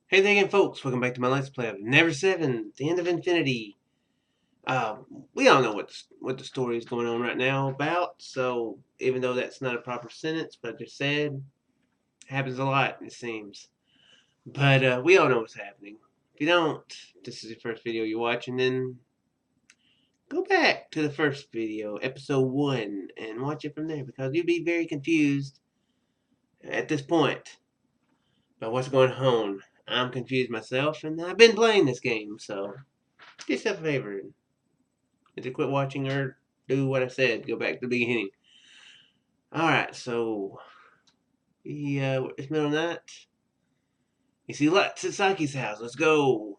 Hey there again, folks. Welcome back to my Let's Play of Never7, The End of Infinity. Uh, we all know what the story is going on right now about, so even though that's not a proper sentence, but I just said, happens a lot, it seems. But we all know what's happening. If you don't, this is the first video you're watching, then go back to the first video, episode 1, and watch it from there, because you'll be very confused at this point about what's going on. I'm confused myself, and I've been playing this game, so do yourself a favor. Either quit watching or do what I said. Go back to the beginning. Alright, so it's middle of the night. You see lights at Saki's house. Let's go.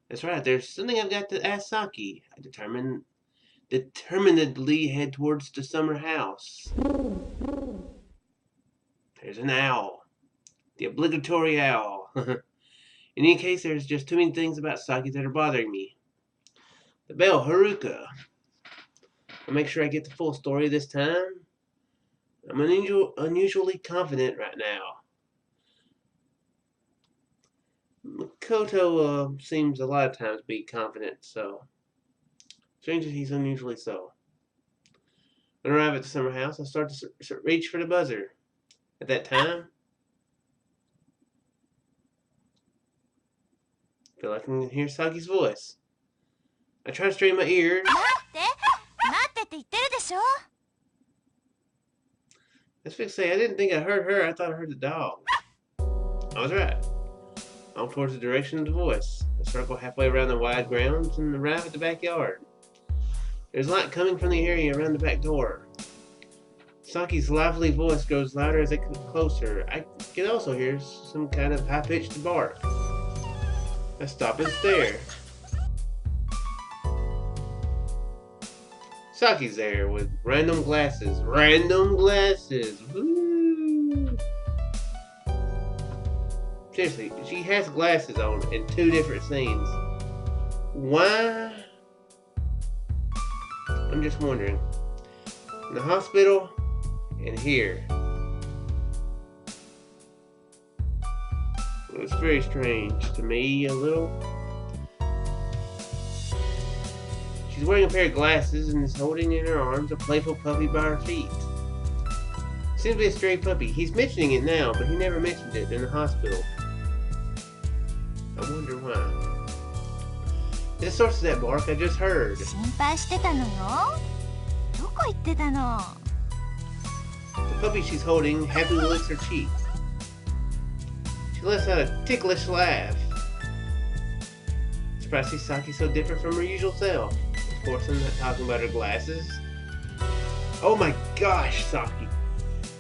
That's right, there's something I've got to ask Saki. I determinedly head towards the summer house. There's an owl. The obligatory owl. In any case, there's just too many things about Saki that are bothering me. The bell, Haruka. I'll make sure I get the full story this time. I'm unusually confident right now. Makoto seems a lot of times to be confident, so strange that he's unusually so. When I arrive at the summer house, I start to reach for the buzzer. At that time, I feel like I can hear Saki's voice. I try to strain my ears. Let's fix say I didn't think I heard her. I thought I heard the dog. I was right. I'm towards the direction of the voice. I circle halfway around the wide grounds and arrive at the backyard. There's light coming from the area around the back door. Saki's lively voice grows louder as I come closer. I can also hear some kind of high-pitched bark. I stop and stare. Saki's there with random glasses. Random glasses! Woo! Seriously, she has glasses on in 2 different scenes. Why? I'm just wondering. In the hospital and here. Well, it's very strange to me, a little. She's wearing a pair of glasses and is holding in her arms a playful puppy by her feet. Seems to be a stray puppy. He's mentioning it now, but he never mentioned it in the hospital. I wonder why. It's the source of that bark I just heard. The puppy she's holding happily licks her cheek. She lets out a ticklish laugh. Surprised to see Saki so different from her usual self. Of course, I'm not talking about her glasses. Oh my gosh, Saki!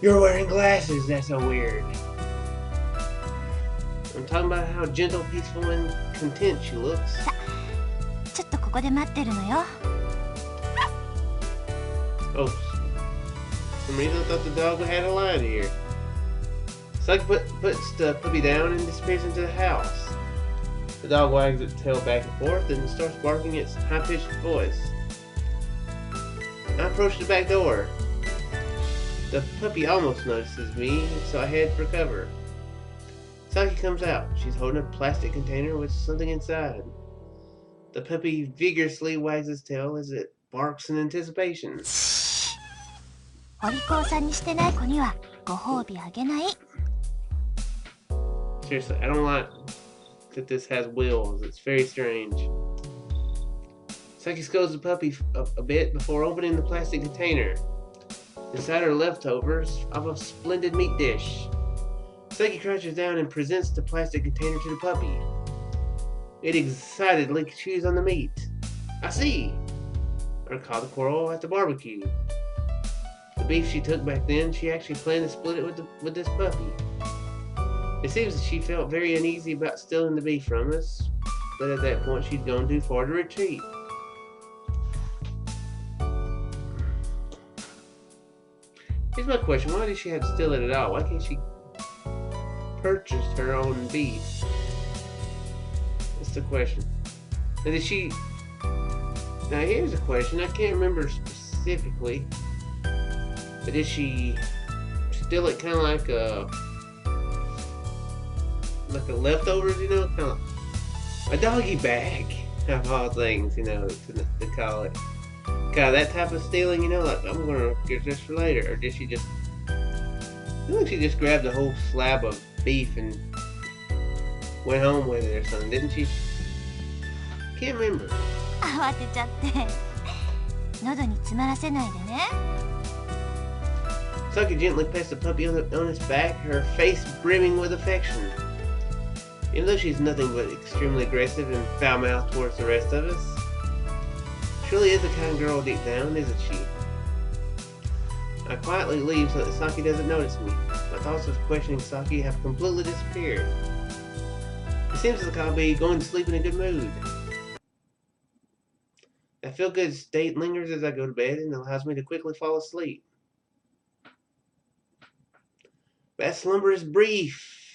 You're wearing glasses! That's so weird. I'm talking about how gentle, peaceful, and content she looks. Oh, for some reason I thought the dog had a line here. Saki puts the puppy down and disappears into the house. The dog wags its tail back and forth and starts barking its high-pitched voice. I approach the back door. The puppy almost notices me, so I head for cover. Saki comes out. She's holding a plastic container with something inside. The puppy vigorously wags its tail as it barks in anticipation. Seriously, I don't like that this has wheels. It's very strange. Saki scolds the puppy a bit before opening the plastic container. Inside are leftovers of a splendid meat dish. Saki crouches down and presents the plastic container to the puppy. It excitedly chews on the meat. I see! I recall the quarrel at the barbecue. The beef she took back then, she actually planned to split it with this puppy. It seems that she felt very uneasy about stealing the beef from us, but at that point she'd gone too far to retreat. Here's my question, why did she have to steal it at all? Why can't she purchase her own beef? That's the question. And did she... Now here's a question, I can't remember specifically, but did she steal it kind of like a... like the leftovers, you know, kind of a doggy bag of all things, you know, to call it. Kind of that type of stealing, you know, like I'm gonna get this for later, or did she just? I feel like she just grabbed a whole slab of beef and went home with it or something, didn't she? Can't remember. 慌てちゃって喉に詰まらせないでね。 Saki gently pats the puppy on his back, her face brimming with affection. Even though she's nothing but extremely aggressive and foul-mouthed towards the rest of us, she really is a kind girl deep down, isn't she? I quietly leave so that Saki doesn't notice me. My thoughts of questioning Saki have completely disappeared. It seems like I'll be going to sleep in a good mood. That feel-good state lingers as I go to bed and allows me to quickly fall asleep. That slumber is brief.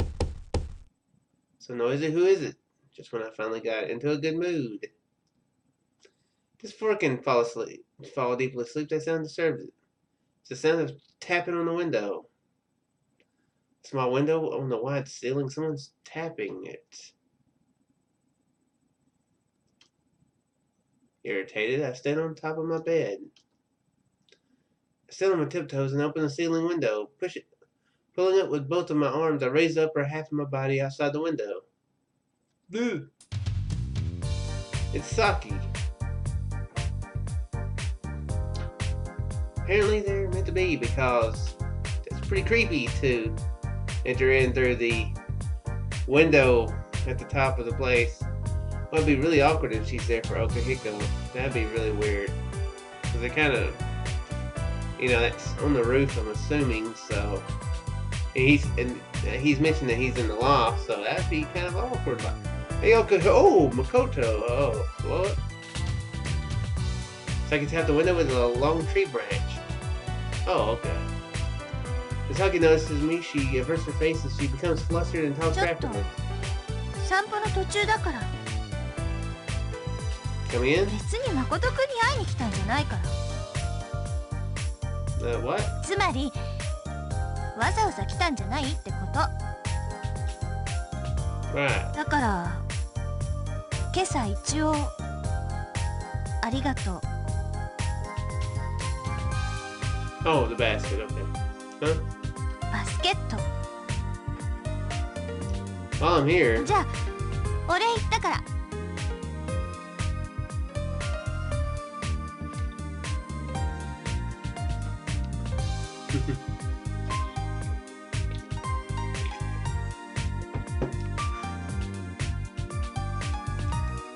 So noisy, who is it? Just when I finally got into a good mood. Just before I can fall deeply asleep, that sound disturbs it. It's the sound of tapping on the window. Small window on the wide ceiling, someone's tapping it. Irritated, I stand on top of my bed. I stand on my tiptoes and open the ceiling window. Pulling up with both of my arms, I raise the upper half of my body outside the window. Boo! It's Saki. Apparently they're meant to be because it's pretty creepy to enter in through the window at the top of the place. Well, it'd be really awkward if she's there for Okahiko. That'd be really weird. Because they kind of, you know, that's on the roof, I'm assuming, so. And he's mentioned that he's in the loft, so that'd be kind of awkward. Like, hey, oh, Makoto. Oh, what? So I can tap the window with a long tree branch. Oh, okay. As Saki notices me, she averts her face as she becomes flustered and talks rapidly. 散歩の途中だから。 Come in? 別に誠くんに会いに来たんじゃないから。 What? つまりわざわざ来たんじゃないってこと。 Right. だから今朝一応ありがとう。 Oh, the basket, okay. Huh? バスケット。 While I'm here. じゃあお礼言ったから。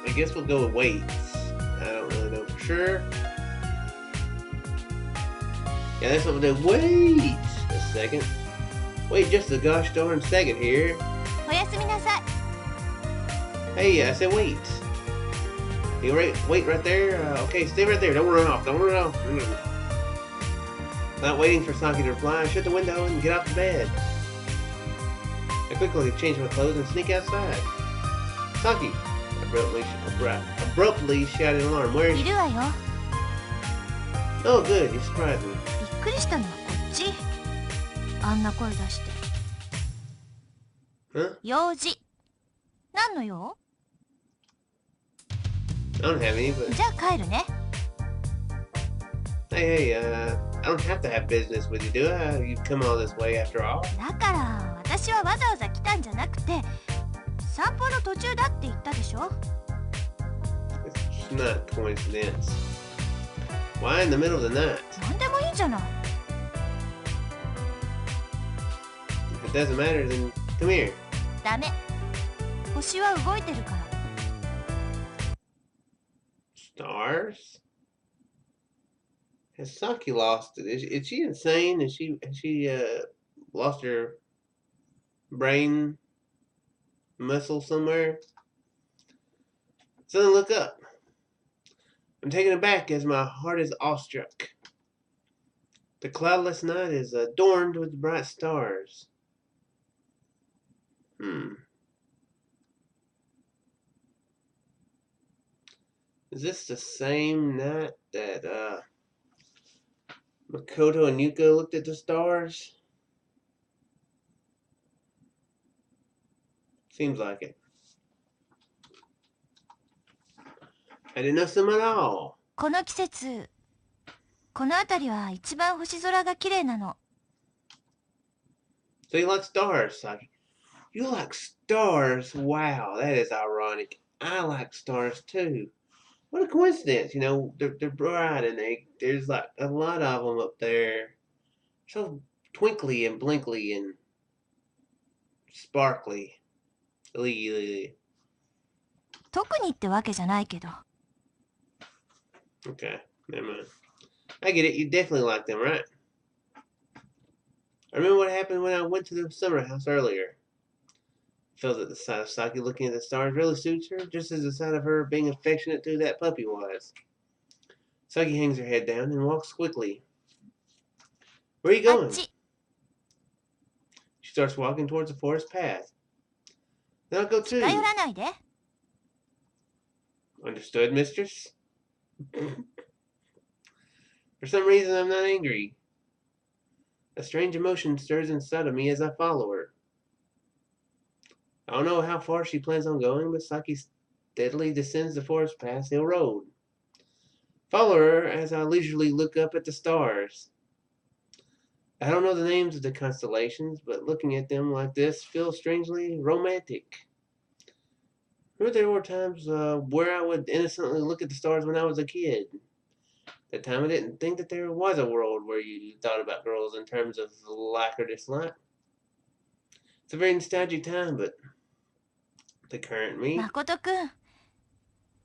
I guess we'll go with weights. I don't really know for sure. Yeah, that's what we'll do. Wait a second. Wait just a gosh darn second here. おやすみなさい。 Hey, I said wait. You wait right there? Okay, stay right there. Don't run off. Don't run off. Not waiting for Saki to reply, I shut the window and get off the bed. I quickly change my clothes and sneak outside. Saki! Abruptly shouted alarm. Where is い she? るわよ。 Oh, good. You surprised me. びっくりしたのはこっち。あんな声出して。 Huh? 用事。何の用？ I don't have any, but じゃあ帰るね。 hey, I don't have to have business with you, do I? You've come all this way after all. だから私はわざわざ来たんじゃなくて散歩の途中だって言ったでしょ。 It's not coincidence. Why in the middle of the night? 何でもいいじゃない。 If it doesn't matter, then come here. ダメ。星は動いてるから。 Stars? Has Saki lost it? Is she insane? Has she lost her brain muscle somewhere? Suddenly look up. I'm taken aback as my heart is awestruck. The cloudless night is adorned with bright stars. Is this the same night that Makoto and Yuko looked at the stars? Seems like it. I didn't know some at all. この季節、この辺りは一番星空が綺麗なの。So you like stars, Saki? You like stars? Wow, that is ironic. I like stars too. What a coincidence, you know, they're bright and there's like a lot of them up there. So twinkly and blinkly and sparkly. 特にってわけじゃないけど。Okay, never mind. I get it, you definitely like them, right? I remember what happened when I went to the summer house earlier. Felt that the sight of Saki looking at the stars really suits her, just as the sight of her being affectionate to that puppy was. Saki hangs her head down and walks quickly. Where are you going? She starts walking towards the forest path. Then I'll go too. 近寄らないで。Understood, mistress? For some reason, I'm not angry. A strange emotion stirs inside of me as I follow her. I don't know how far she plans on going, but Saki steadily descends the forest path hill road. Follow her as I leisurely look up at the stars. I don't know the names of the constellations, but looking at them like this feels strangely romantic. Remember there were times where I would innocently look at the stars when I was a kid. That time I didn't think that there was a world where you thought about girls in terms of like or dislike. It's a very nostalgic time, but the current me. 誠くん、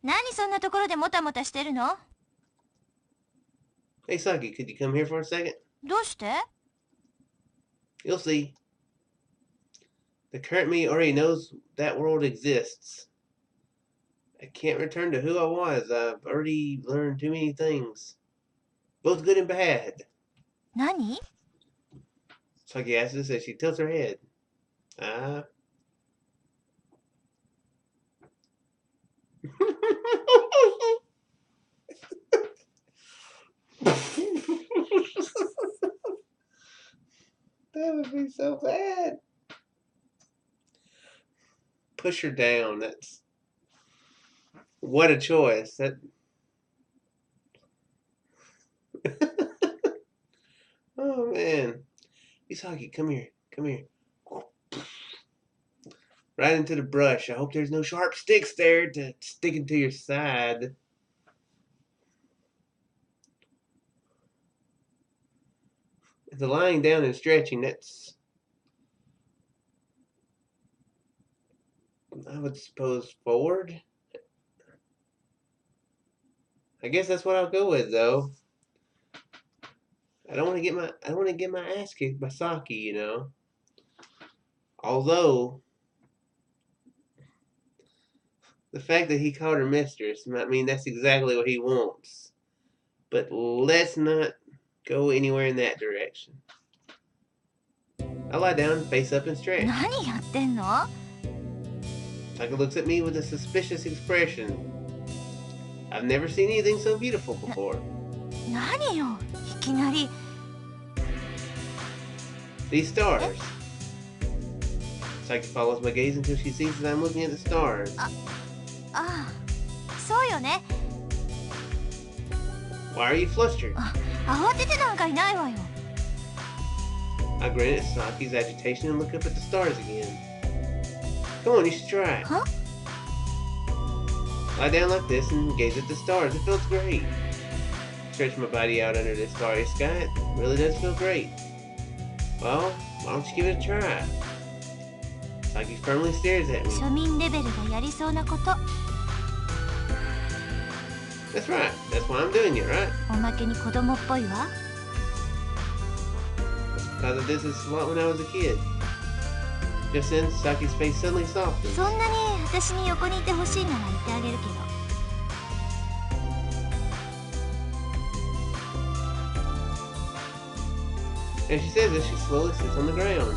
何そんなところでもたもたしてるの？ Hey Saki, could you come here for a second? どうして？ You'll see. The current me already knows that world exists. I can't return to who I was. I've already learned too many things. Both good and bad. 何？ Saki asks as she tilts her head. That would be so bad. Push her down. That's what a choice. That. Oh man, Saki, come here. Come here. Right into the brush. I hope there's no sharp sticks there to stick into your side. The lying down and stretching, that's, I would suppose, forward. I guess that's what I'll go with, though. I don't want to get my ass kicked by Saki, you know. Although the fact that he called her mistress might mean that's exactly what he wants. But let's not go anywhere in that direction. I lie down, face up, and stretch. 何やってんの？ Saki looks at me with a suspicious expression. I've never seen anything so beautiful before. 何よ、いきなり。These stars. Saki follows my gaze until she sees that I'm looking at the stars. ああ、そうよね。 Why are you flustered? 慌ててなんかいないわよ。 I grin at Saki's agitation and look up at the stars again. Come on, you should try it. Huh? Lie down like this and gaze at the stars. It feels great. Stretch my body out under the starry sky. It really does feel great. Well, why don't you give it a try? Saki firmly stares at me. 庶民レベルがやりそうなこと。 That's right. That's why I'm doing it, right? おまけに子供っぽいわ。 Because I did this a lot when I was a kid. Just then, Saki's face suddenly softened. そんなに私に横にいてほしいなら言ってあげるけど。 And she says as she slowly sits on the ground.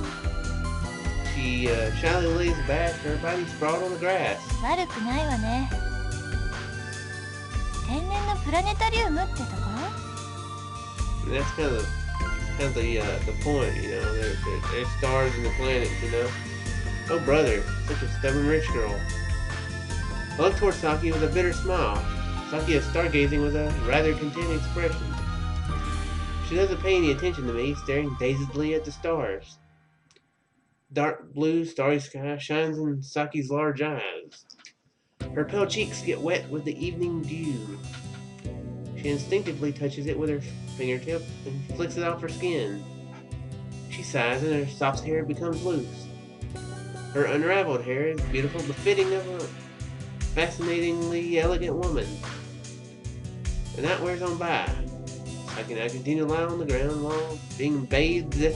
She shyly lays back, her body sprawled on the grass. 悪くないわね。天然のプラネタリウムってところ？ And that's kind of the point, you know. There's stars in the planet, you know. Oh brother, such a stubborn rich girl. I looked toward Saki with a bitter smile. Saki is stargazing with a rather content expression. She doesn't pay any attention to me, staring dazedly at the stars. Dark blue, starry sky shines in Saki's large eyes. Her pale cheeks get wet with the evening dew. She instinctively touches it with her fingertip and flicks it off her skin. She sighs and her soft hair becomes loose. Her unraveled hair is beautiful, befitting of a fascinatingly elegant woman. The night wears on by. Saki and I continue to lie on the ground while being bathed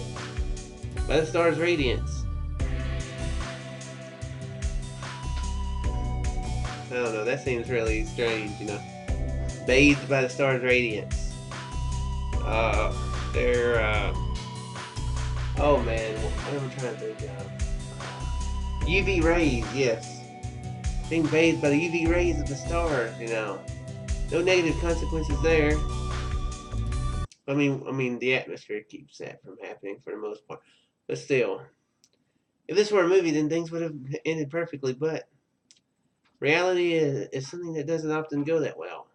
by the star's radiance. I don't know, that seems really strange, you know. Bathed by the star's radiance. Oh man, what am I trying to think of? UV rays, yes. Being bathed by the UV rays of the stars, you know. No negative consequences there. I mean, the atmosphere keeps that from happening for the most part. But still, if this were a movie, then things would have ended perfectly. But reality is something that doesn't often go that well.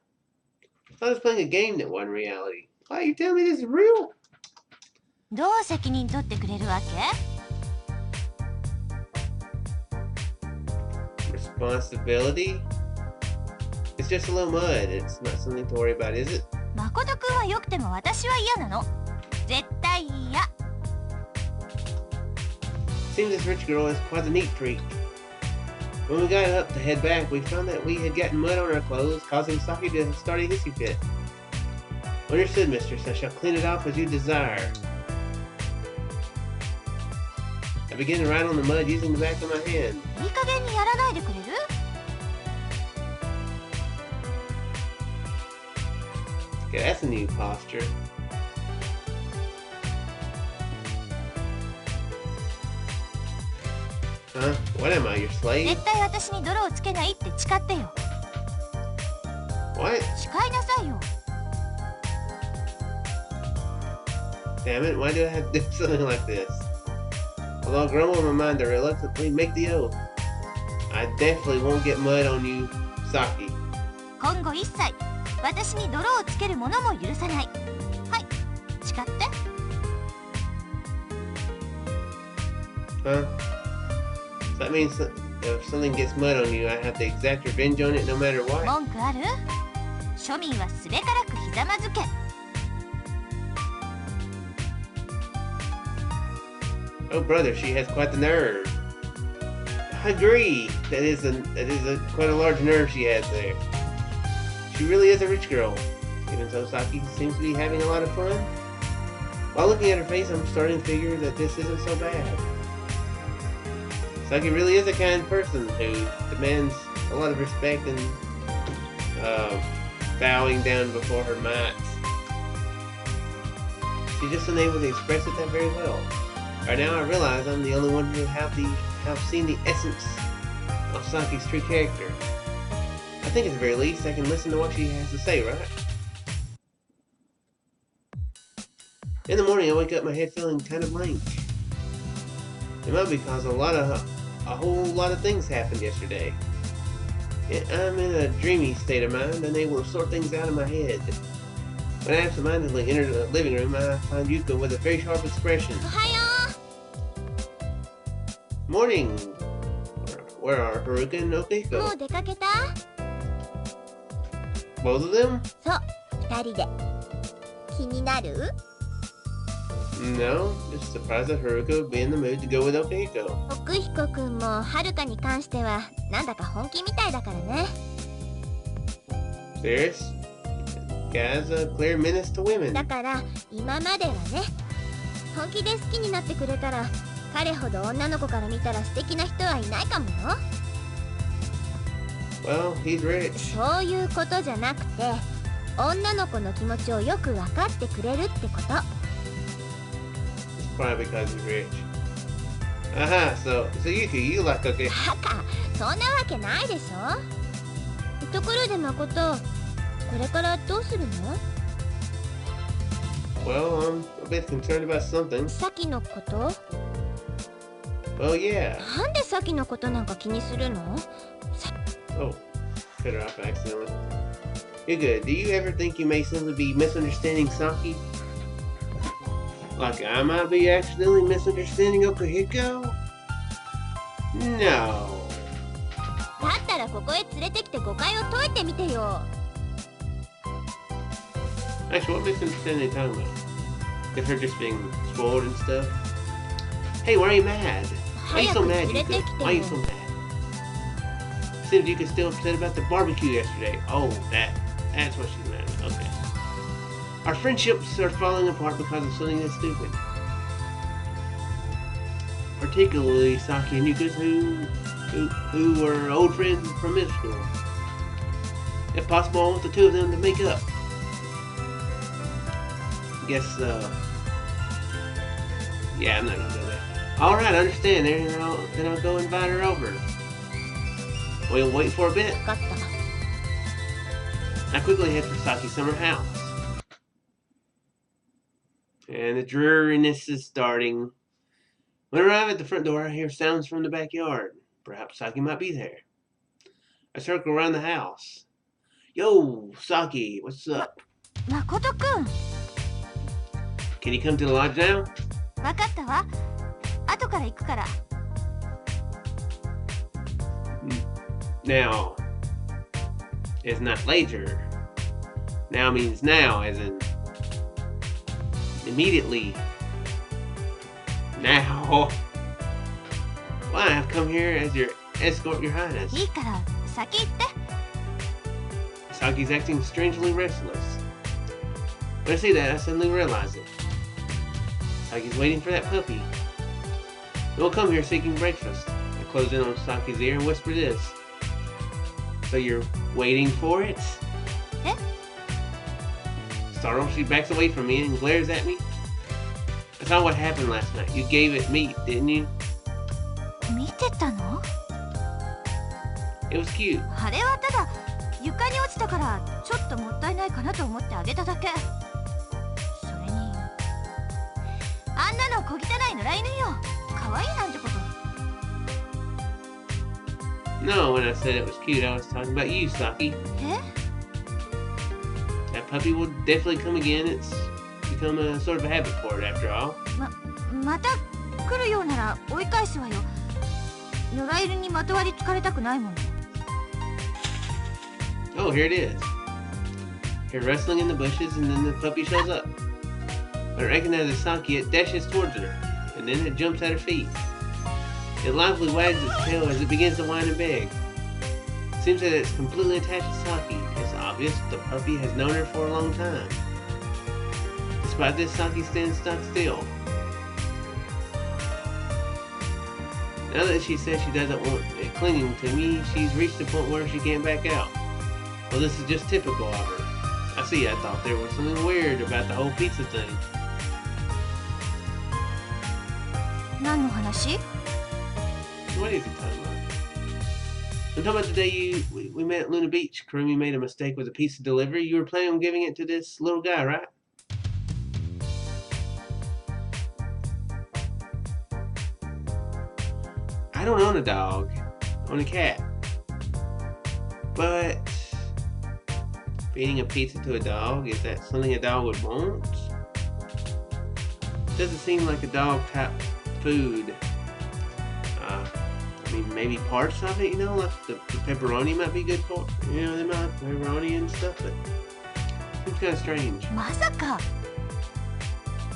I was playing a game that wasn't reality. Why you telling me this is real? どう責任取ってくれるわけ？ Responsibility? It's just a little mud. It's not something to worry about, is it? 誠くんは良くても私は嫌なの。絶対嫌。Seems this rich girl is quite a neat freak. When we got up to head back, we found that we had gotten mud on our clothes, causing Saki to start a hissy fit. Understood, mistress. I shall clean it off as you desire. I began to write on the mud using the back of my hand. いい加減にやらないでくれる？ Okay, that's a new posture. Huh? What am I, your slave? 絶対私に泥をつけないって誓ってよ。 What? 誓いなさいよ。 Damn it, why do I have to do something like this? Although I grumble in my mind, I reluctantly make the oath. I definitely won't get mud on you, Saki. 今後一切私に泥をつけるものも許さない。はい、誓って。 Huh? So that means if something gets mud on you, I have to exact revenge on it no matter what? 文句ある？庶民はすべからくひざまずけ。 Oh brother, she has quite the nerve. I agree. That is quite a large nerve she has there. She really is a rich girl. Even so, Saki seems to be having a lot of fun. While looking at her face, I'm starting to figure that this isn't so bad. Saki really is a kind person who demands a lot of respect and bowing down before her mates. She's just unable to express it that very well. Right now, I realize I'm the only one who have seen the essence of Saki's true character. I think at the very least, I can listen to what she has to say, right? In the morning, I wake up my head feeling kind of blank. It might be because a whole lot of things happened yesterday. I'm in a dreamy state of mind, unable to sort things out in my head. When I absentmindedly enter the living room, I find Yuka with a very sharp expression. おはよ Morning! Where are Haruka and う。も Okiko? う出かけた？ Both of them? そう、二人で。気になる？ No, just surprised that Haruka would be in the mood to go with Okiko. 奥彦くんもはるかに関してはなんだか本気みたいだからね。 Serious? Guy's a clear menace to women. だから今まではね、本気で好きになってくれたら彼ほど女の子から見たら素敵な人はいないかもよ。 Well, he's rich. そういうことじゃなくて、女の子の気持ちをよく分かってくれるってこと。 It's probably because he's rich. Aha, so Yuki, you like Okiko? バカ、そんなわけないでしょ。ところで誠、これからどうするの？ Well, I'm a bit concerned about something. さっきのこと？ Well, yeah. なんでサキのことなんか気にするの？ Oh, cut her off accidentally. You're good. Do you ever think you may simply be misunderstanding Saki? Like I might be accidentally misunderstanding Okuhiko? No. だったらここへ連れてきて誤解を解いてみてよ。 Actually, what misunderstanding are you talking about? If her just being spoiled and stuff? Hey, why are you mad? Why are you so mad, Yuka? Why are you so mad? Seems Yuka's still upset about the barbecue yesterday. Oh, that's what she's mad about. Okay. Our friendships are falling apart because of something that's stupid. Particularly Saki and Yuka's who were old friends from middle school. If possible, I want the two of them to make up. Guess, yeah, I'm not gonna go there. Alright, I understand there, then I'll go invite her over. We'll wait for a bit. 分かった。 I quickly head for Saki's summer house. And the dreariness is starting. When I arrive at the front door, I hear sounds from the backyard. Perhaps Saki might be there. I circle around the house. Yo, Saki, what's up? Makoto kun. Can you come to the lodge now? 分かったわ。後から行くから。 Now is not later. Now means now, as in immediately. Now. Why, I've come here as your escort, your highness. いいから先行って。 Saki's acting strangely restless. When I say that, I suddenly realize it. Saki's waiting for that puppy. It will come here seeking breakfast. I close in on Saki's ear and whisper this. So you're waiting for it? Eh? Startled, she backs away from me and glares at me. I saw what happened last night. You gave it meat, didn't you? 見てたの？ It was cute. あれはただ床に落ちたからちょっともったいないかなと思ってあげただけ。それにあんなの小汚い野良犬よ。可愛いなんてこと。 No, when I said it was cute, I was talking about you, Saki. え？ That puppy will definitely come again. It's become a sort of a habit for it after all. また来るようなら追い返すわよ。野良犬にまとわりつかれたくないもの。 Oh, here it is. Here rustling in the bushes, and then the puppy shows up. When it recognizes Saki, it dashes towards her, and then it jumps at her feet. It lively wags its tail as it begins to whine and beg. It seems that it's completely attached to Saki. It's obvious the puppy has known her for a long time. Despite this, Saki stands stock still. Now that she says she doesn't want it clinging to me, she's reached the point where she can't back out. Well, this is just typical of her. I see, I thought there was something weird about the whole pizza thing. 何の話？ What is he talking about? I'm talking about the day we met at Luna Beach. Kurumi made a mistake with a pizza delivery. You were planning on giving it to this little guy, right? I don't own a dog. I own a cat. But feeding a pizza to a dog, is that something a dog would want? Doesn't seem like a dog type food. I mean, maybe parts of it, like the pepperoni might be good for it. They might have pepperoni and stuff, but it seems kind of strange. まさか。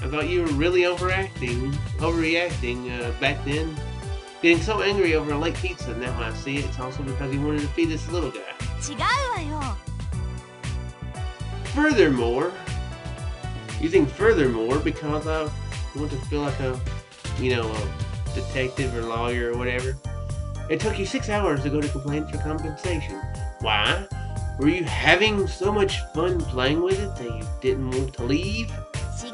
I thought you were really overreacting back then. Getting so angry over a late pizza. Now I see it, it's also because you wanted to feed this little guy. 違うわよ。 Furthermore, using furthermore because I want to feel like a detective or lawyer or whatever. It took you 6 hours to go to complain for compensation. Why? Were you having so much fun playing with it that you didn't want to leave? 違う。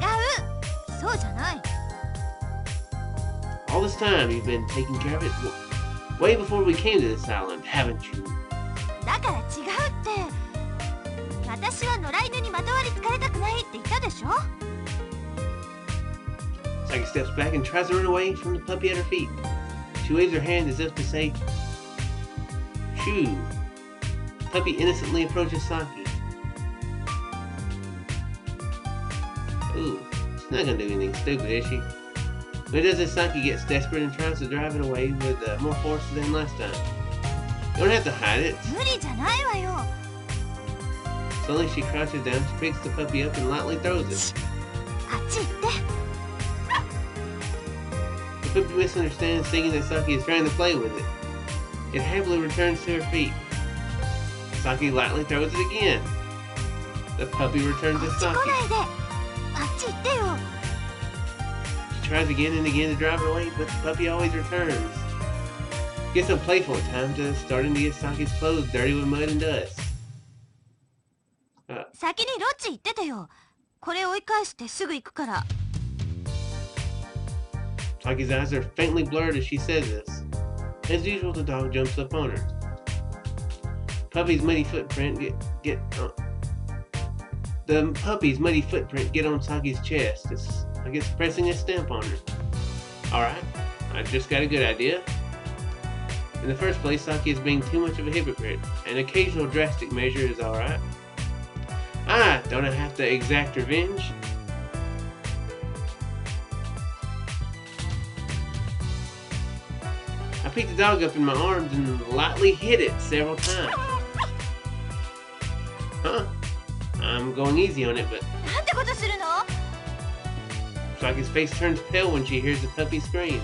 そうじゃない。 All this time you've been taking care of it way before we came to this island, haven't you? だから違うって。私は野良犬にまとわりつかれたくないって言ったでしょ。 Saki steps back and tries to run away from the puppy at her feet. She waves her hand as if to say, shoo. Puppy innocently approaches Saki. Ooh, she's not gonna do anything stupid, is she? When it does this, Saki gets desperate and tries to drive it away with more force than last time. You don't have to hide it. 無理じゃないわよ。 Slowly she crouches down, she picks the puppy up and lightly throws it. あっち行って。 The puppy misunderstands, thinking that Saki is trying to play with it. It happily returns to her feet. Saki lightly throws it again. The puppy returns to こっち来 Saki. ないで。あっち行ってよ。 She tries again and again to drive it away, but the puppy always returns. Gets so playful at times that it's starting to get Saki's clothes dirty with mud and dust. 先にロッジ行っててよ。これ追い返してすぐ行くから。 Saki's eyes are faintly blurred as she says this. As usual, the dog jumps up on her. Puppy's muddy footprint the puppy's muddy footprint get on Saki's chest. It's like it's pressing a stamp on her. Alright, I just got a good idea. In the first place, Saki is being too much of a hypocrite. An occasional drastic measure is alright. Don't I have to exact revenge? I picked the dog up in my arms and lightly hit it several times. I'm going easy on it, but なんてことするの？ Saki's face turns pale when she hears the puppy scream.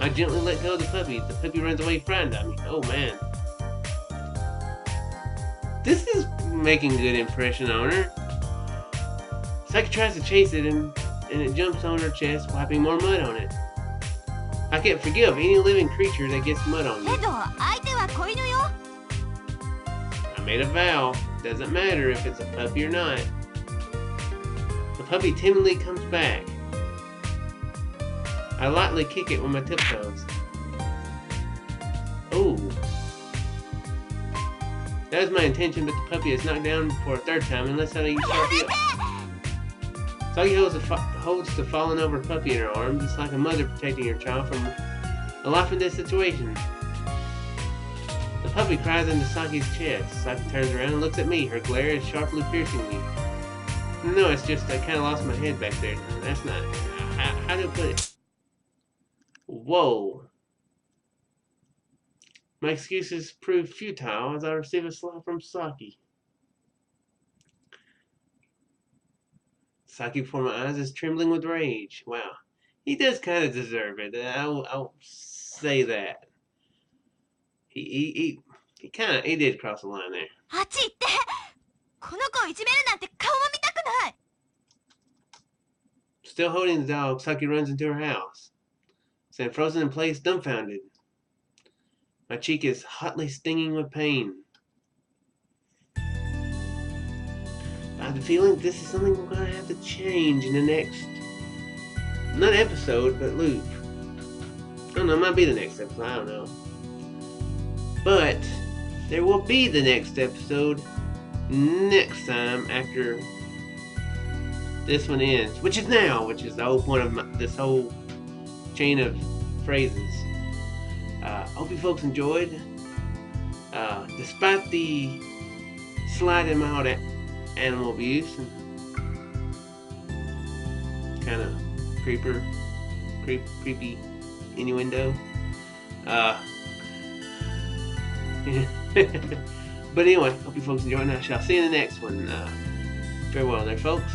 I gently let go of the puppy. The puppy runs away frightened at me. Oh man. This is making a good impression on her. Saki tries to chase it and it jumps on her chest, wiping more mud on it. I can't forgive any living creature that gets mud on me. けど相手は子犬よ。 I made a vow. Doesn't matter if it's a puppy or not. The puppy timidly comes back. I lightly kick it with my tiptoes. Ooh. That was my intention, but the puppy is knocked down for a third time unless I use Saki up. Saki holds the fallen over puppy in her arms. It's like a mother protecting her child from a life and death situation. The puppy cries into Saki's chest. Saki turns around and looks at me. Her glare is sharply piercing me. No, it's just I kind of lost my head back there. That's not... How do I put it? Whoa. My excuses proved futile as I receive a slap from Saki. Saki before my eyes is trembling with rage. Wow. He does kind of deserve it. I'll say that. He did cross the line there. あっち行って。この子をいじめるなんて顔も見たくない。 Still holding the dog, Saki runs into her house. Stand frozen in place, dumbfounded. My cheek is hotly stinging with pain. I have the feeling this is something we're going to have to change in the next... Not episode, but loop. I don't know, it might be the next episode, I don't know. But there will be the next episode next time after this one ends. Which is now, which is the whole point of this whole chain of phrases. Hope you folks enjoyed. Despite the slight and mild animal abuse and kind of creepy innuendo. But anyway, hope you folks enjoyed, and I shall see you in the next one. Farewell there, folks.